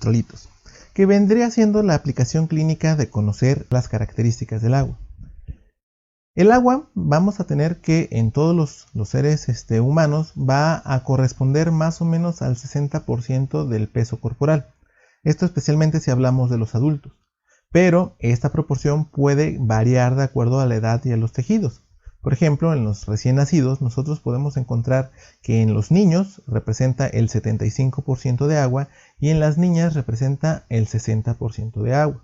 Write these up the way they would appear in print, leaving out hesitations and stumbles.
electrolitos, que vendría siendo la aplicación clínica de conocer las características del agua. El agua vamos a tener que en todos los seres humanos va a corresponder más o menos al 60% del peso corporal. Esto especialmente si hablamos de los adultos, pero esta proporción puede variar de acuerdo a la edad y a los tejidos. Por ejemplo, en los recién nacidos nosotros podemos encontrar que en los niños representa el 75% de agua y en las niñas representa el 60% de agua.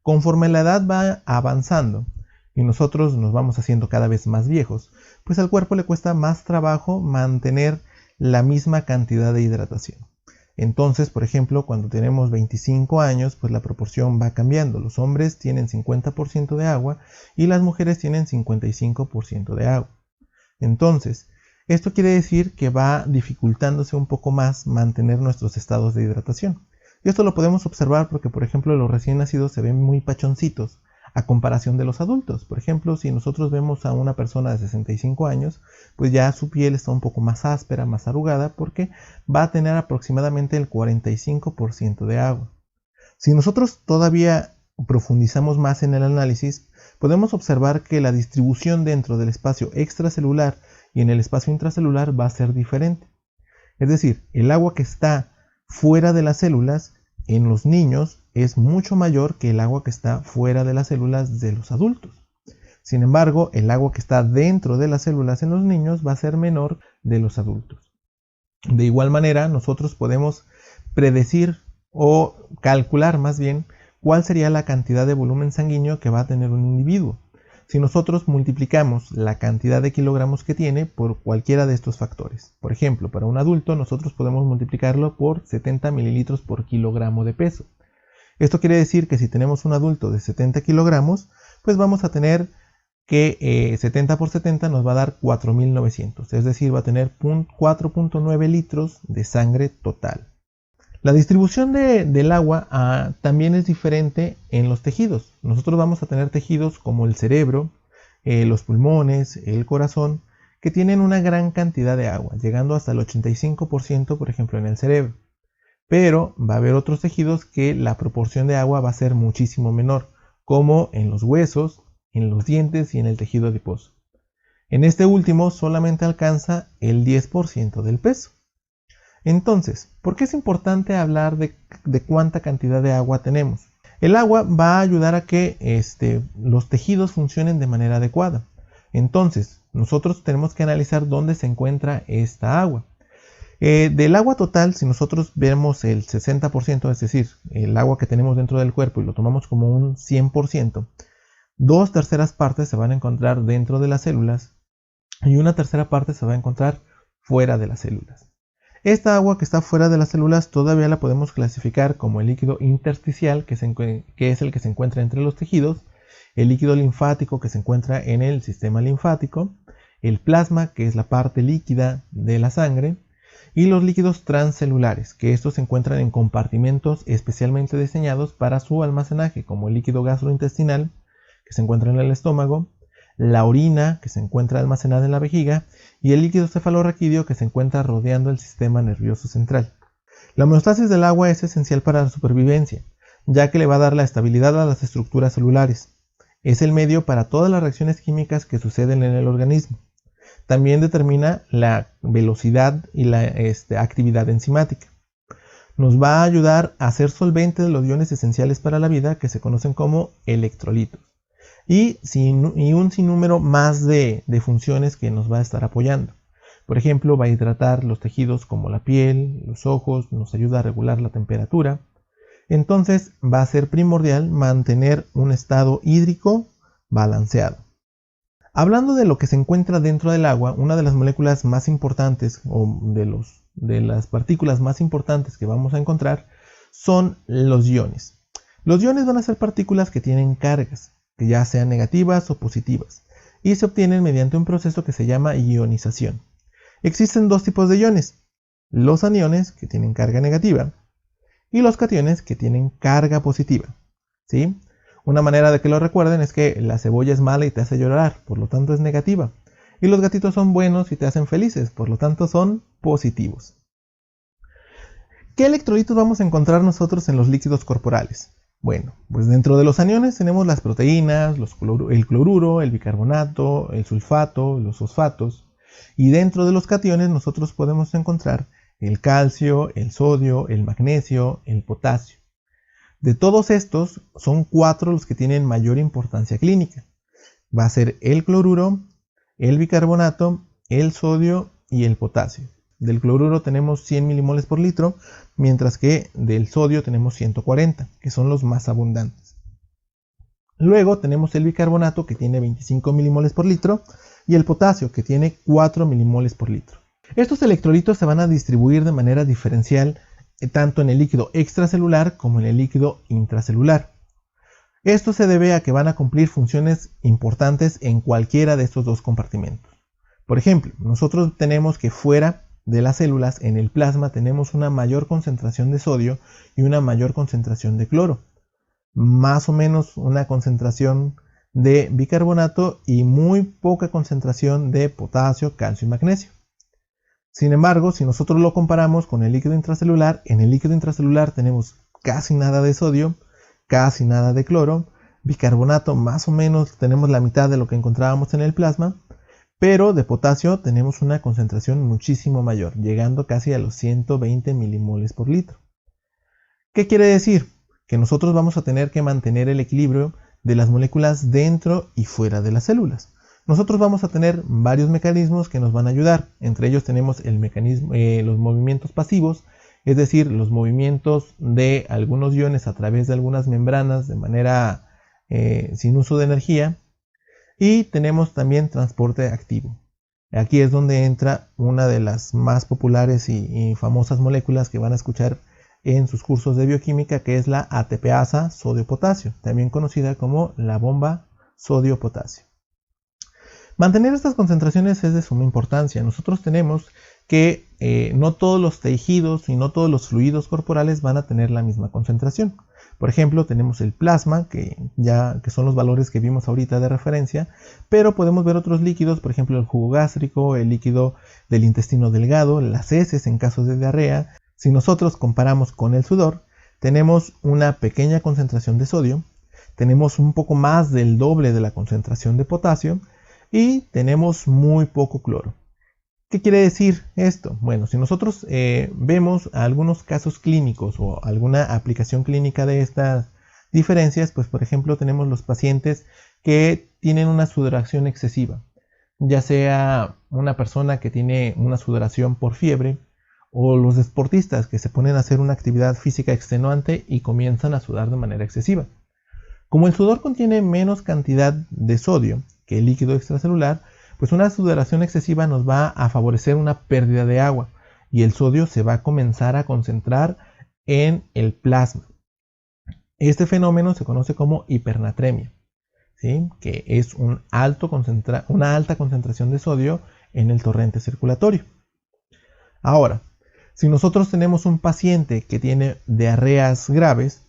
Conforme la edad va avanzando y nosotros nos vamos haciendo cada vez más viejos, pues al cuerpo le cuesta más trabajo mantener la misma cantidad de hidratación. Entonces, por ejemplo, cuando tenemos 25 años, pues la proporción va cambiando. Los hombres tienen 50% de agua y las mujeres tienen 55% de agua. Entonces, esto quiere decir que va dificultándose un poco más mantener nuestros estados de hidratación. Y esto lo podemos observar porque, por ejemplo, los recién nacidos se ven muy pachoncitos a comparación de los adultos. Por ejemplo, si nosotros vemos a una persona de 65 años, pues ya su piel está un poco más áspera, más arrugada, porque va a tener aproximadamente el 45% de agua. Si nosotros todavía profundizamos más en el análisis, podemos observar que la distribución dentro del espacio extracelular y en el espacio intracelular va a ser diferente. Es decir, el agua que está fuera de las células en los niños es mucho mayor que el agua que está fuera de las células de los adultos. Sin embargo, el agua que está dentro de las células en los niños va a ser menor de los adultos. De igual manera, nosotros podemos predecir o calcular más bien cuál sería la cantidad de volumen sanguíneo que va a tener un individuo si nosotros multiplicamos la cantidad de kilogramos que tiene por cualquiera de estos factores. Por ejemplo, para un adulto nosotros podemos multiplicarlo por 70 mililitros por kilogramo de peso. Esto quiere decir que si tenemos un adulto de 70 kilogramos, pues vamos a tener que 70 por 70 nos va a dar 4.900, es decir, va a tener 4.9 litros de sangre total. La distribución del agua también es diferente en los tejidos. Nosotros vamos a tener tejidos como el cerebro, los pulmones, el corazón, que tienen una gran cantidad de agua, llegando hasta el 85%, por ejemplo, en el cerebro. Pero va a haber otros tejidos que la proporción de agua va a ser muchísimo menor, como en los huesos, en los dientes y en el tejido adiposo. En este último solamente alcanza el 10% del peso. Entonces, ¿por qué es importante hablar de cuánta cantidad de agua tenemos? El agua va a ayudar a que los tejidos funcionen de manera adecuada. Entonces, nosotros tenemos que analizar dónde se encuentra esta agua. Del agua total, si nosotros vemos el 60%, es decir, el agua que tenemos dentro del cuerpo y lo tomamos como un 100%, 2/3 partes se van a encontrar dentro de las células y 1/3 parte se va a encontrar fuera de las células. Esta agua que está fuera de las células todavía la podemos clasificar como el líquido intersticial, que es el que se encuentra entre los tejidos, el líquido linfático que se encuentra en el sistema linfático, el plasma, que es la parte líquida de la sangre, y los líquidos transcelulares, que estos se encuentran en compartimentos especialmente diseñados para su almacenaje, como el líquido gastrointestinal, que se encuentra en el estómago, la orina, que se encuentra almacenada en la vejiga, y el líquido cefalorraquídeo, que se encuentra rodeando el sistema nervioso central. La homeostasis del agua es esencial para la supervivencia, ya que le va a dar la estabilidad a las estructuras celulares. Es el medio para todas las reacciones químicas que suceden en el organismo. También determina la velocidad y la actividad enzimática. Nos va a ayudar a ser solvente de los iones esenciales para la vida, que se conocen como electrolitos. Y un sinnúmero más de funciones que nos va a estar apoyando. Por ejemplo, va a hidratar los tejidos como la piel, los ojos, nos ayuda a regular la temperatura. Entonces va a ser primordial mantener un estado hídrico balanceado. Hablando de lo que se encuentra dentro del agua, una de las moléculas más importantes o de las partículas más importantes que vamos a encontrar son los iones. Los iones van a ser partículas que tienen cargas, que ya sean negativas o positivas, y se obtienen mediante un proceso que se llama ionización. Existen dos tipos de iones, los aniones, que tienen carga negativa, y los cationes, que tienen carga positiva. ¿Sí? Una manera de que lo recuerden es que la cebolla es mala y te hace llorar, por lo tanto es negativa, y los gatitos son buenos y te hacen felices, por lo tanto son positivos. ¿Qué electrolitos vamos a encontrar nosotros en los líquidos corporales? Bueno, pues dentro de los aniones tenemos las proteínas, el cloruro, el bicarbonato, el sulfato, los fosfatos. Y dentro de los cationes nosotros podemos encontrar el calcio, el sodio, el magnesio, el potasio. De todos estos, son 4 los que tienen mayor importancia clínica. Va a ser el cloruro, el bicarbonato, el sodio y el potasio. Del cloruro tenemos 100 milimoles por litro, mientras que del sodio tenemos 140, que son los más abundantes. Luego tenemos el bicarbonato, que tiene 25 milimoles por litro, y el potasio, que tiene 4 milimoles por litro. Estos electrolitos se van a distribuir de manera diferencial tanto en el líquido extracelular como en el líquido intracelular. Esto se debe a que van a cumplir funciones importantes en cualquiera de estos dos compartimentos. Por ejemplo, nosotros tenemos que fuera de las células, en el plasma, tenemos una mayor concentración de sodio y una mayor concentración de cloro. Más o menos una concentración de bicarbonato y muy poca concentración de potasio, calcio y magnesio. Sin embargo, si nosotros lo comparamos con el líquido intracelular, en el líquido intracelular tenemos casi nada de sodio, casi nada de cloro, bicarbonato más o menos tenemos la mitad de lo que encontrábamos en el plasma, pero de potasio tenemos una concentración muchísimo mayor, llegando casi a los 120 milimoles por litro. ¿Qué quiere decir? Que nosotros vamos a tener que mantener el equilibrio de las moléculas dentro y fuera de las células. Nosotros vamos a tener varios mecanismos que nos van a ayudar. Entre ellos tenemos los movimientos pasivos, es decir, los movimientos de algunos iones a través de algunas membranas de manera sin uso de energía. Y tenemos también transporte activo. Aquí es donde entra una de las más populares y famosas moléculas que van a escuchar en sus cursos de bioquímica, que es la ATPasa sodio-potasio, también conocida como la bomba sodio-potasio. Mantener estas concentraciones es de suma importancia. Nosotros tenemos que no todos los tejidos y no todos los fluidos corporales van a tener la misma concentración. Por ejemplo, tenemos el plasma, que son los valores que vimos ahorita de referencia, pero podemos ver otros líquidos, por ejemplo el jugo gástrico, el líquido del intestino delgado, las heces en casos de diarrea. Si nosotros comparamos con el sudor, tenemos una pequeña concentración de sodio, tenemos un poco más del doble de la concentración de potasio y tenemos muy poco cloro. ¿Qué quiere decir esto? Bueno, si nosotros vemos algunos casos clínicos o alguna aplicación clínica de estas diferencias, pues por ejemplo tenemos los pacientes que tienen una sudoración excesiva, ya sea una persona que tiene una sudoración por fiebre o los deportistas que se ponen a hacer una actividad física extenuante y comienzan a sudar de manera excesiva. Como el sudor contiene menos cantidad de sodio que el líquido extracelular, pues una sudoración excesiva nos va a favorecer una pérdida de agua y el sodio se va a comenzar a concentrar en el plasma. Este fenómeno se conoce como hipernatremia, ¿sí? Que es una alta concentración de sodio en el torrente circulatorio. Ahora, si nosotros tenemos un paciente que tiene diarreas graves,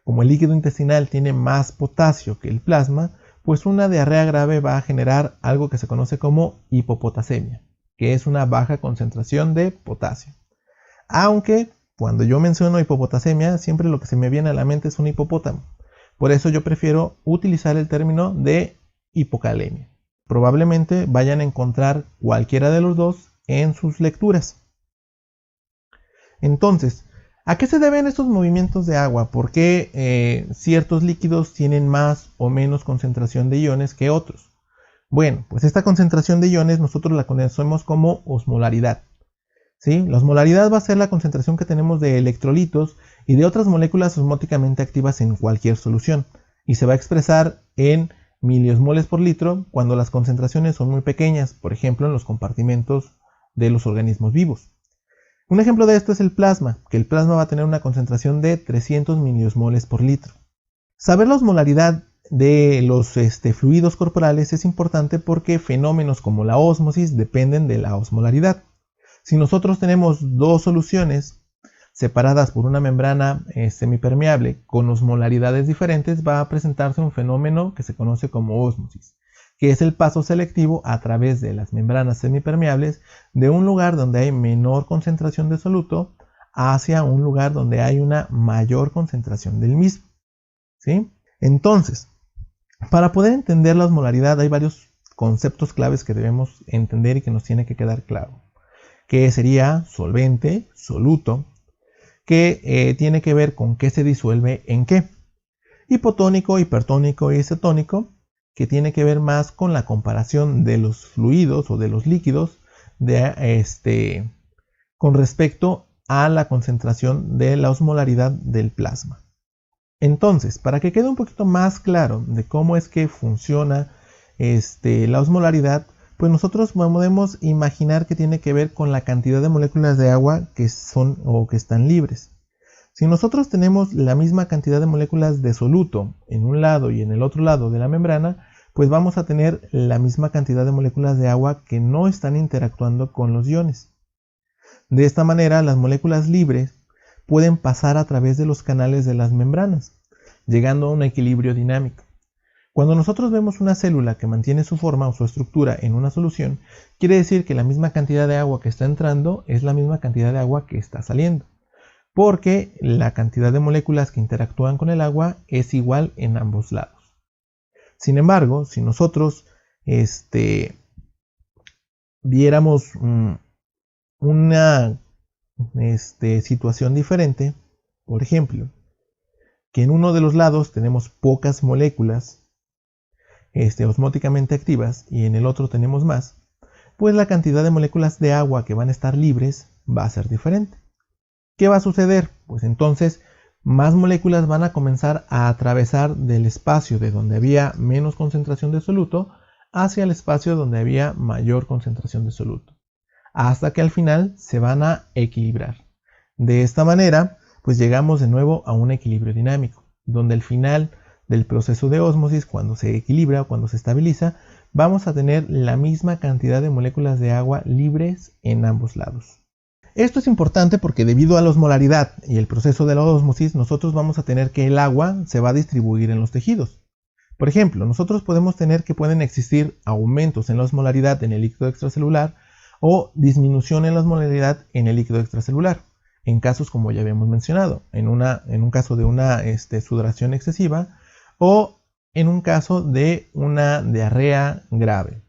como el líquido intestinal tiene más potasio que el plasma, pues una diarrea grave va a generar algo que se conoce como hipopotasemia, que es una baja concentración de potasio. Aunque cuando yo menciono hipopotasemia, siempre lo que se me viene a la mente es un hipopótamo. Por eso yo prefiero utilizar el término de hipocalemia. Probablemente vayan a encontrar cualquiera de los dos en sus lecturas. Entonces, ¿a qué se deben estos movimientos de agua? ¿Por qué ciertos líquidos tienen más o menos concentración de iones que otros? Bueno, pues esta concentración de iones nosotros la conocemos como osmolaridad, ¿sí? La osmolaridad va a ser la concentración que tenemos de electrolitos y de otras moléculas osmóticamente activas en cualquier solución, y se va a expresar en miliosmoles por litro cuando las concentraciones son muy pequeñas, por ejemplo en los compartimentos de los organismos vivos. Un ejemplo de esto es el plasma, que el plasma va a tener una concentración de 300 miliosmoles por litro. Saber la osmolaridad de los fluidos corporales es importante porque fenómenos como la ósmosis dependen de la osmolaridad. Si nosotros tenemos dos soluciones separadas por una membrana semipermeable con osmolaridades diferentes, va a presentarse un fenómeno que se conoce como ósmosis, que es el paso selectivo a través de las membranas semipermeables de un lugar donde hay menor concentración de soluto hacia un lugar donde hay una mayor concentración del mismo, ¿sí? Entonces, para poder entender la osmolaridad hay varios conceptos claves que debemos entender y que nos tiene que quedar claro, que sería solvente, soluto, que tiene que ver con qué se disuelve en qué, hipotónico, hipertónico y cetónico, que tiene que ver más con la comparación de los fluidos o de los líquidos con respecto a la concentración de la osmolaridad del plasma. Entonces, para que quede un poquito más claro de cómo es que funciona la osmolaridad, pues nosotros podemos imaginar que tiene que ver con la cantidad de moléculas de agua que son o que están libres. Si nosotros tenemos la misma cantidad de moléculas de soluto en un lado y en el otro lado de la membrana, pues vamos a tener la misma cantidad de moléculas de agua que no están interactuando con los iones. De esta manera, las moléculas libres pueden pasar a través de los canales de las membranas, llegando a un equilibrio dinámico. Cuando nosotros vemos una célula que mantiene su forma o su estructura en una solución, quiere decir que la misma cantidad de agua que está entrando es la misma cantidad de agua que está saliendo, porque la cantidad de moléculas que interactúan con el agua es igual en ambos lados. Sin embargo, si nosotros viéramos una situación diferente, por ejemplo, que en uno de los lados tenemos pocas moléculas osmóticamente activas y en el otro tenemos más, pues la cantidad de moléculas de agua que van a estar libres va a ser diferente. ¿Qué va a suceder? Pues entonces más moléculas van a comenzar a atravesar del espacio de donde había menos concentración de soluto hacia el espacio donde había mayor concentración de soluto, hasta que al final se van a equilibrar. De esta manera, pues llegamos de nuevo a un equilibrio dinámico, donde al final del proceso de ósmosis, cuando se equilibra o cuando se estabiliza, vamos a tener la misma cantidad de moléculas de agua libres en ambos lados. Esto es importante porque debido a la osmolaridad y el proceso de la ósmosis, nosotros vamos a tener que el agua se va a distribuir en los tejidos. Por ejemplo, nosotros podemos tener que pueden existir aumentos en la osmolaridad en el líquido extracelular o disminución en la osmolaridad en el líquido extracelular, en casos como ya habíamos mencionado, en un caso de una sudoración excesiva o en un caso de una diarrea grave.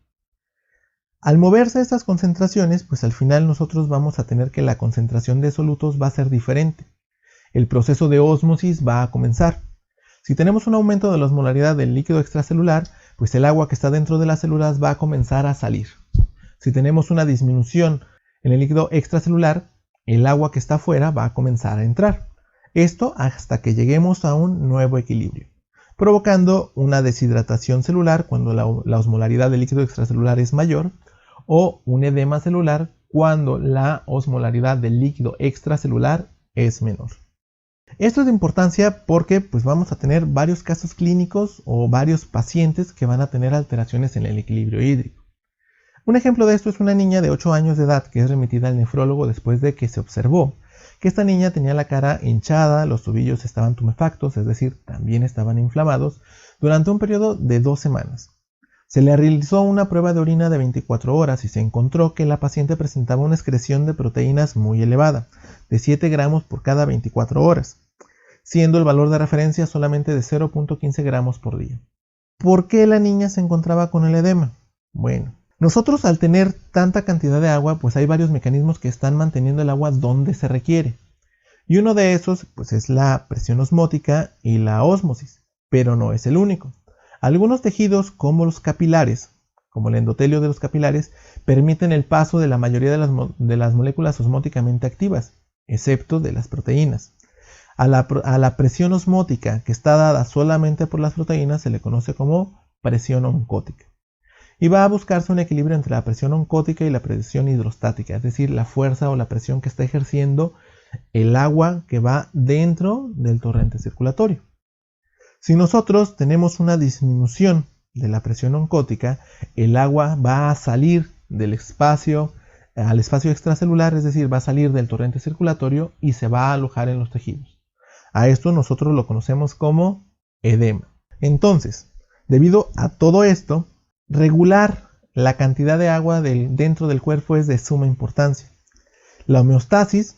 Al moverse estas concentraciones, pues al final nosotros vamos a tener que la concentración de solutos va a ser diferente. El proceso de ósmosis va a comenzar. Si tenemos un aumento de la osmolaridad del líquido extracelular, pues el agua que está dentro de las células va a comenzar a salir. Si tenemos una disminución en el líquido extracelular, el agua que está afuera va a comenzar a entrar. Esto hasta que lleguemos a un nuevo equilibrio, provocando una deshidratación celular cuando la osmolaridad del líquido extracelular es mayor, o un edema celular cuando la osmolaridad del líquido extracelular es menor. Esto es de importancia porque pues, vamos a tener varios casos clínicos o varios pacientes que van a tener alteraciones en el equilibrio hídrico. Un ejemplo de esto es una niña de 8 años de edad que es remitida al nefrólogo después de que se observó que esta niña tenía la cara hinchada, los tobillos estaban tumefactos, es decir, también estaban inflamados, durante un periodo de 2 semanas. Se le realizó una prueba de orina de 24 horas y se encontró que la paciente presentaba una excreción de proteínas muy elevada, de 7 gramos por cada 24 horas, siendo el valor de referencia solamente de 0.15 gramos por día. ¿Por qué la niña se encontraba con el edema? Bueno, nosotros al tener tanta cantidad de agua, pues hay varios mecanismos que están manteniendo el agua donde se requiere. Y uno de esos, pues es la presión osmótica y la ósmosis, pero no es el único. Algunos tejidos, como los capilares, como el endotelio de los capilares, permiten el paso de la mayoría de las moléculas osmóticamente activas, excepto de las proteínas. A la presión osmótica, que está dada solamente por las proteínas, se le conoce como presión oncótica. Y va a buscarse un equilibrio entre la presión oncótica y la presión hidrostática, es decir, la fuerza o la presión que está ejerciendo el agua que va dentro del torrente circulatorio. Si nosotros tenemos una disminución de la presión oncótica, el agua va a salir del espacio al espacio extracelular, es decir, va a salir del torrente circulatorio y se va a alojar en los tejidos. A esto nosotros lo conocemos como edema. Entonces, debido a todo esto, regular la cantidad de agua dentro del cuerpo es de suma importancia. La homeostasis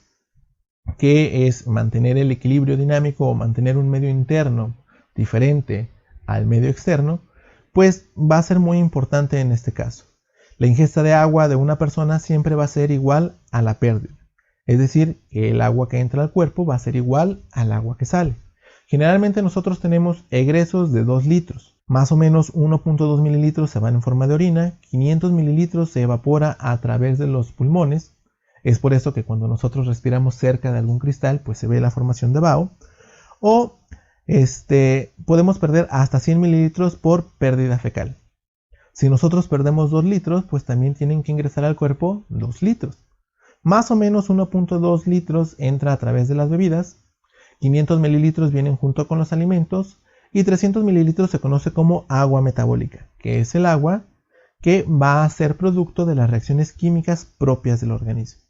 que es mantener el equilibrio dinámico o mantener un medio interno diferente al medio externo, pues va a ser muy importante en este caso. La ingesta de agua de una persona siempre va a ser igual a la pérdida. Es decir, que el agua que entra al cuerpo va a ser igual al agua que sale. Generalmente nosotros tenemos egresos de 2 litros. Más o menos 1.2 mililitros se van en forma de orina, 500 mililitros se evapora a través de los pulmones. Es por eso que cuando nosotros respiramos cerca de algún cristal, pues se ve la formación de vaho. O podemos perder hasta 100 mililitros por pérdida fecal. Si nosotros perdemos 2 litros, pues también tienen que ingresar al cuerpo 2 litros. Más o menos 1.2 litros entra a través de las bebidas, 500 mililitros vienen junto con los alimentos y 300 mililitros se conoce como agua metabólica, que es el agua que va a ser producto de las reacciones químicas propias del organismo.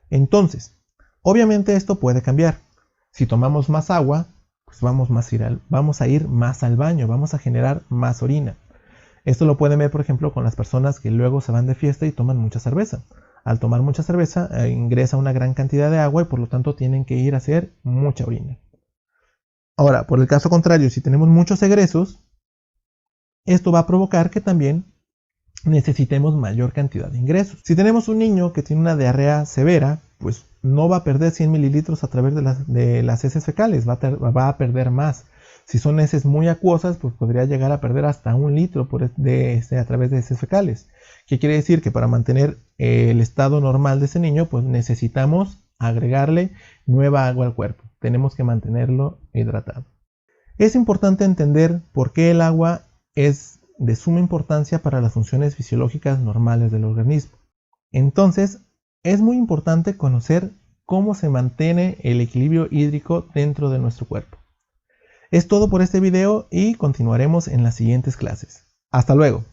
Entonces, obviamente esto puede cambiar. Si tomamos más agua, pues vamos a ir más al baño, vamos a generar más orina. Esto lo pueden ver, por ejemplo, con las personas que luego se van de fiesta y toman mucha cerveza. Al tomar mucha cerveza, ingresa una gran cantidad de agua y por lo tanto tienen que ir a hacer mucha orina. Ahora, por el caso contrario, si tenemos muchos egresos, esto va a provocar que también necesitemos mayor cantidad de ingresos. Si tenemos un niño que tiene una diarrea severa, pues no va a perder 100 mililitros a través de las heces fecales, va a perder más. Si son heces muy acuosas, pues podría llegar a perder hasta 1 litro a través de heces fecales. ¿Qué quiere decir? Que para mantener el estado normal de ese niño, pues necesitamos agregarle nueva agua al cuerpo. Tenemos que mantenerlo hidratado. Es importante entender por qué el agua es de suma importancia para las funciones fisiológicas normales del organismo. Entonces, es muy importante conocer cómo se mantiene el equilibrio hídrico dentro de nuestro cuerpo. Es todo por este video y continuaremos en las siguientes clases. ¡Hasta luego!